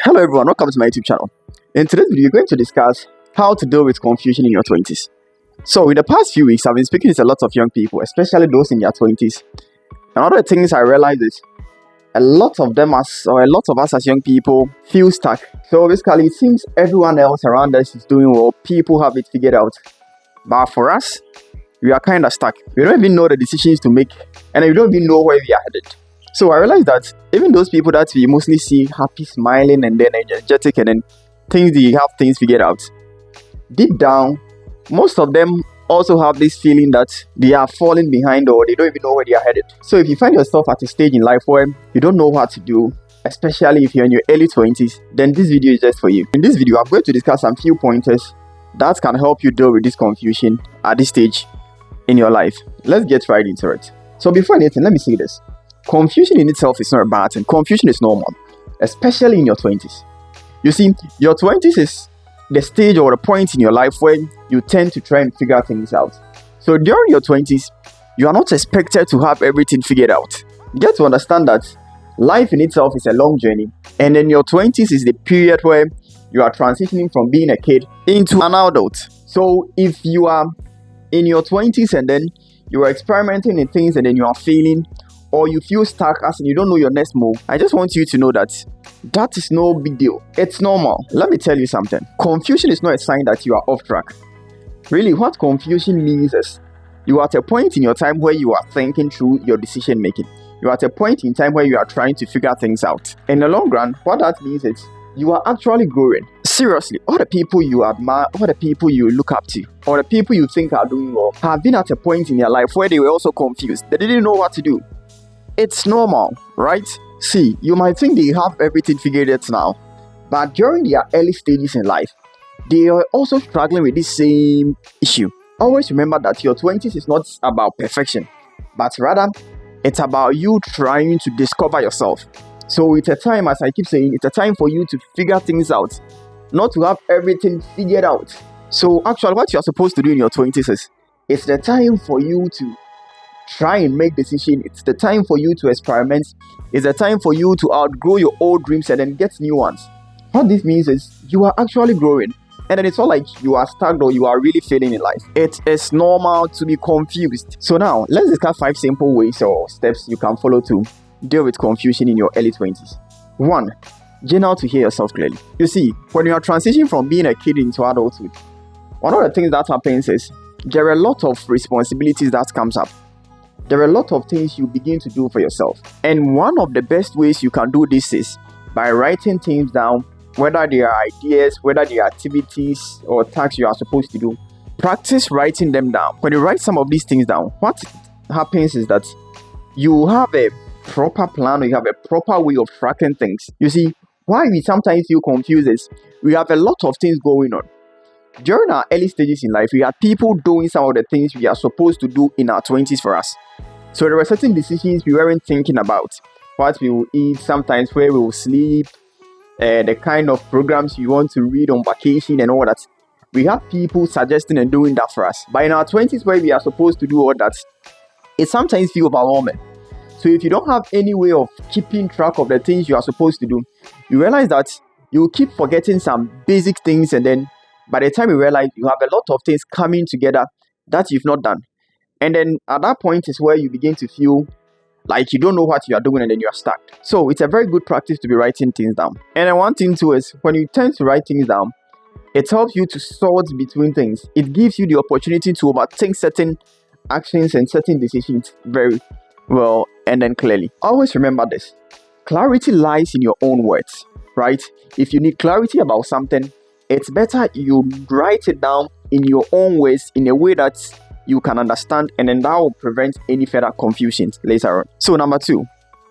Hello everyone, welcome to my YouTube channel. In today's video, we're going to discuss how to deal with confusion in your 20s. So in the past few weeks, I've been speaking to a lot of young people, especially those in their 20s. And one of the things I realized is a lot of us as young people feel stuck. So basically, it seems everyone else around us is doing well, people have it figured out. But for us, we are kind of stuck. We don't even know the decisions to make, and we don't even know where we are headed. So I realized that even those people that we mostly see happy, smiling, and then energetic, and then they have things figured out, deep down, most of them also have this feeling that they are falling behind or they don't even know where they are headed. So if you find yourself at a stage in life where you don't know what to do, especially if you're in your early 20s, then this video is just for you. In this video, I'm going to discuss some few pointers that can help you deal with this confusion at this stage in your life. Let's get right into it. So before anything, let me say this. Confusion in itself is not a bad thing. Confusion is normal, especially in your 20s. You see, your 20s is the stage or the point in your life where you tend to try and figure things out. So during your 20s, you are not expected to have everything figured out. You get to understand that life in itself is a long journey, and then your 20s is the period where you are transitioning from being a kid into an adult. So if you are in your 20s and then you are experimenting in things and then you are failing, or you feel stuck as in you don't know your next move, I just want you to know that that is no big deal. It's normal. Let me tell you something. Confusion is not a sign that you are off track. Really, what confusion means is you are at a point in your time where you are thinking through your decision making. You are at a point in time where you are trying to figure things out. In the long run, what that means is you are actually growing. Seriously, all the people you admire, all the people you look up to, or the people you think are doing well, have been at a point in their life where they were also confused. They didn't know what to do. It's normal, right? See, you might think they have everything figured out now, but during their early stages in life, they are also struggling with this same issue. Always remember that your 20s is not about perfection, but rather, it's about you trying to discover yourself. So it's a time, as I keep saying, it's a time for you to figure things out, not to have everything figured out. So actually, what you're supposed to do in your 20s is, it's the time for you to try and make decisions. It's the time for you to experiment. It's the time for you to outgrow your old dreams and then get new ones. What this means is you are actually growing, and then it's not like you are stuck or you are really failing in life. It is normal to be confused. So now let's discuss 5 simple ways or steps you can follow to deal with confusion in your early 20s. 1. Journal to hear yourself clearly. You see, when you are transitioning from being a kid into adulthood, one of the things that happens is there are a lot of responsibilities that comes up. There are a lot of things you begin to do for yourself. And one of the best ways you can do this is by writing things down, whether they are ideas, whether they are activities or tasks you are supposed to do. Practice writing them down. When you write some of these things down, what happens is that you have a proper plan, or you have a proper way of tracking things. You see, why we sometimes feel confused is we have a lot of things going on. During our early stages in life, we had people doing some of the things we are supposed to do in our 20s for us. So there were certain decisions we weren't thinking about. What we will eat, sometimes where we will sleep, the kind of programs you want to read on vacation and all that. We have people suggesting and doing that for us. But in our 20s where we are supposed to do all that, it sometimes feels overwhelming. So if you don't have any way of keeping track of the things you are supposed to do, you realize that you keep forgetting some basic things, and then by the time you realize you have a lot of things coming together that you've not done. And then at that point is where you begin to feel like you don't know what you are doing and then you are stuck. So it's a very good practice to be writing things down. And then one thing too is when you tend to write things down, it helps you to sort between things. It gives you the opportunity to overthink certain actions and certain decisions very well and then clearly. Always remember this. Clarity lies in your own words, right? If you need clarity about something, it's better you write it down in your own ways in a way that you can understand, and then that will prevent any further confusions later on. So number 2,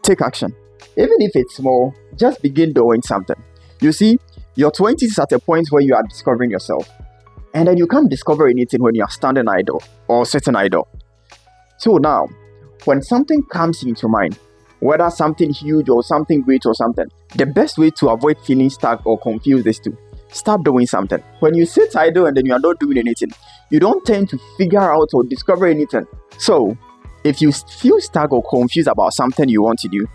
take action. Even if it's small, just begin doing something. You see, your 20s is at a point where you are discovering yourself, and then you can't discover anything when you are standing idle or sitting idle. So now, when something comes into mind, whether something huge or something great or something, the best way to avoid feeling stuck or confused is to start doing something. When you sit idle and then you are not doing anything, you don't tend to figure out or discover anything. So, if you feel stuck or confused about something you want to do,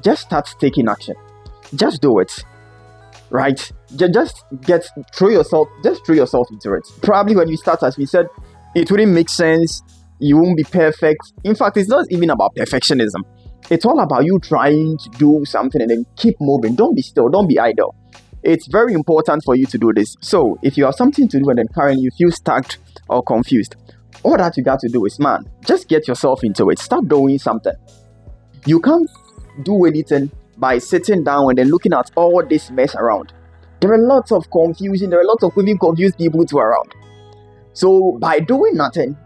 just start taking action. Just do it. right? Throw yourself into it. Probably when you start, as we said, it wouldn't make sense. You won't be perfect. In fact, it's not even about perfectionism. It's all about you trying to do something and then keep moving. Don't be still. Don't be idle. It's very important for you to do this. So if you have something to do and then currently you feel stuck or confused, all that you got to do is, man, just get yourself into it. Start doing something. You can't do anything by sitting down and then looking at all this mess around. There are lots of confusion. There are lots of even confused people too around. So by doing nothing,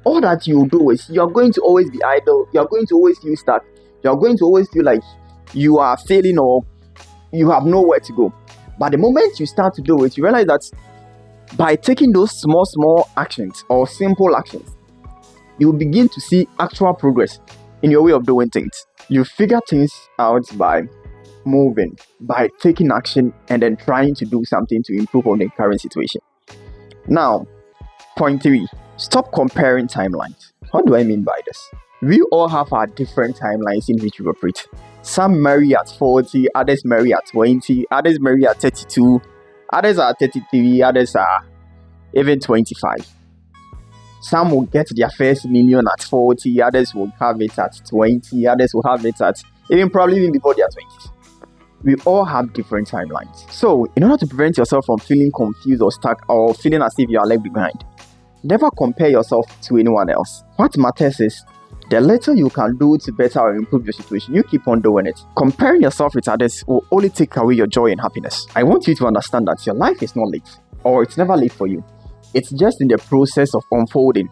all that you do is you're going to always be idle. You're going to always feel stuck. You're going to always feel like you are failing or you have nowhere to go. But the moment you start to do it, you realize that by taking those small actions or simple actions, you will begin to see actual progress in your way of doing things. You figure things out by moving, by taking action, and then trying to do something to improve on the current situation. Now, point 3, stop comparing timelines. What do I mean by this? We all have our different timelines in which we operate. Some marry at 40, others marry at 20, others marry at 32, others are 33, others are even 25. Some will get their first million at 40, others will have it at 20, others will have it at even before their 20s. We all have different timelines. So, in order to prevent yourself from feeling confused or stuck or feeling as if you are left behind, never compare yourself to anyone else. What matters is the little you can do to better or improve your situation, you keep on doing it. Comparing yourself with others will only take away your joy and happiness. I want you to understand that your life is not late, or it's never late for you. It's just in the process of unfolding,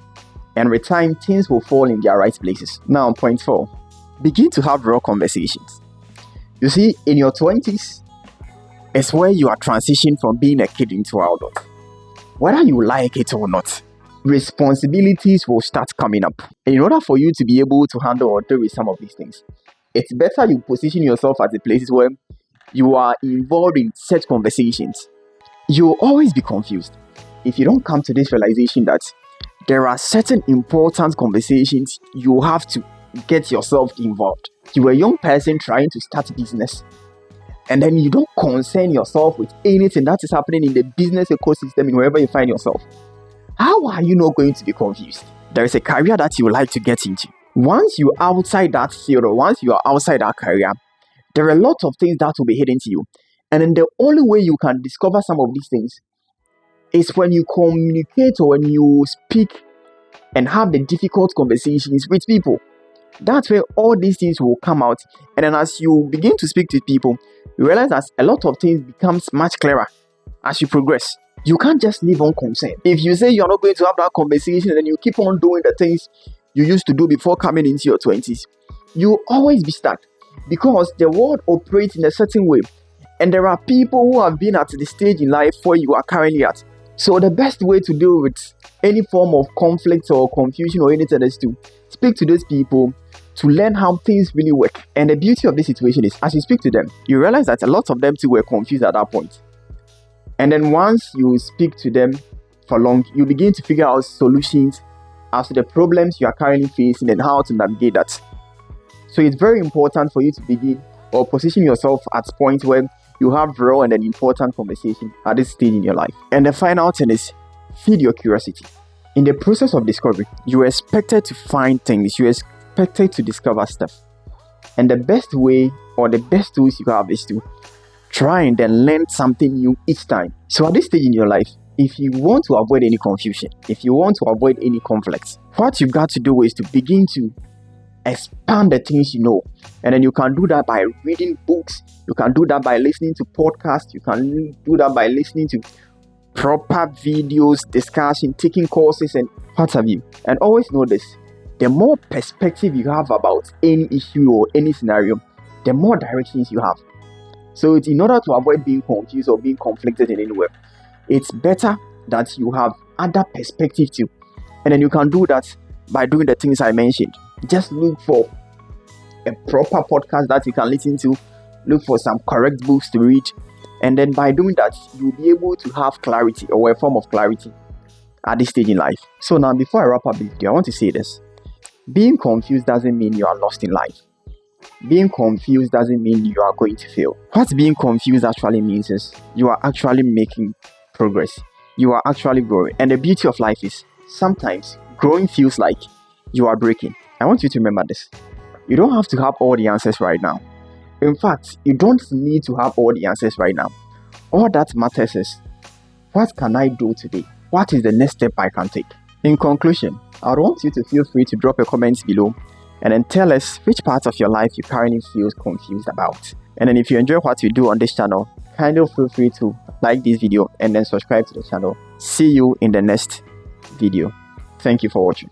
and with time, things will fall in their right places. Now, point 4, begin to have real conversations. You see, in your 20s, it's where you are transitioning from being a kid into adult. Whether you like it or not, responsibilities will start coming up. In order for you to be able to handle or deal with some of these things, it's better you position yourself at the places where you are involved in such conversations. You'll always be confused if you don't come to this realization that there are certain important conversations you have to get yourself involved. You're a young person trying to start a business, and then you don't concern yourself with anything that is happening in the business ecosystem in wherever you find yourself. How are you not going to be confused? There is a career that you would like to get into. Once you're outside that field or once you are outside that career, there are a lot of things that will be hidden to you. And then the only way you can discover some of these things is when you communicate or when you speak and have the difficult conversations with people. That's where all these things will come out. And then as you begin to speak to people, you realize that a lot of things becomes much clearer as you progress. You can't just live unconcerned. If you say you're not going to have that conversation and then you keep on doing the things you used to do before coming into your 20s, you'll always be stuck because the world operates in a certain way. And there are people who have been at the stage in life where you are currently at. So the best way to deal with any form of conflict or confusion or anything is to speak to those people to learn how things really work. And the beauty of this situation is as you speak to them, you realize that a lot of them too were confused at that point. And then once you speak to them for long, you begin to figure out solutions as to the problems you are currently facing and how to navigate that. So it's very important for you to begin or position yourself at a point where you have real and an important conversation at this stage in your life. And the final thing is feed your curiosity. In the process of discovery, you are expected to find things, you are expected to discover stuff. And the best way or the best tools you have is to try and then learn something new each time. So at this stage in your life, if you want to avoid any confusion, if you want to avoid any conflicts, what you've got to do is to begin to expand the things you know. And then you can do that by reading books, you can do that by listening to podcasts, you can do that by listening to proper videos, discussion, taking courses and what have you. And always know this, the more perspective you have about any issue or any scenario, the more directions you have. So it's in order to avoid being confused or being conflicted in any way, it's better that you have other perspective too. And then you can do that by doing the things I mentioned. Just look for a proper podcast that you can listen to, look for some correct books to read, and then by doing that, you'll be able to have clarity or a form of clarity at this stage in life. So now before I wrap up this video, I want to say this. Being confused doesn't mean you are lost in life. being confused doesn't mean you are going to fail. What being confused actually means is you are actually making progress. You are actually growing. And the beauty of life is sometimes growing feels like you are breaking. I want you to remember this. You don't have to have all the answers right now. In fact, you don't need to have all the answers right now. All that matters is, what can I do today? What is the next step I can take? In conclusion, I want you to feel free to drop a comment below and then tell us which part of your life you currently feel confused about. And then if you enjoy what we do on this channel, kindly feel free to like this video and then subscribe to the channel. See you in the next video. Thank you for watching.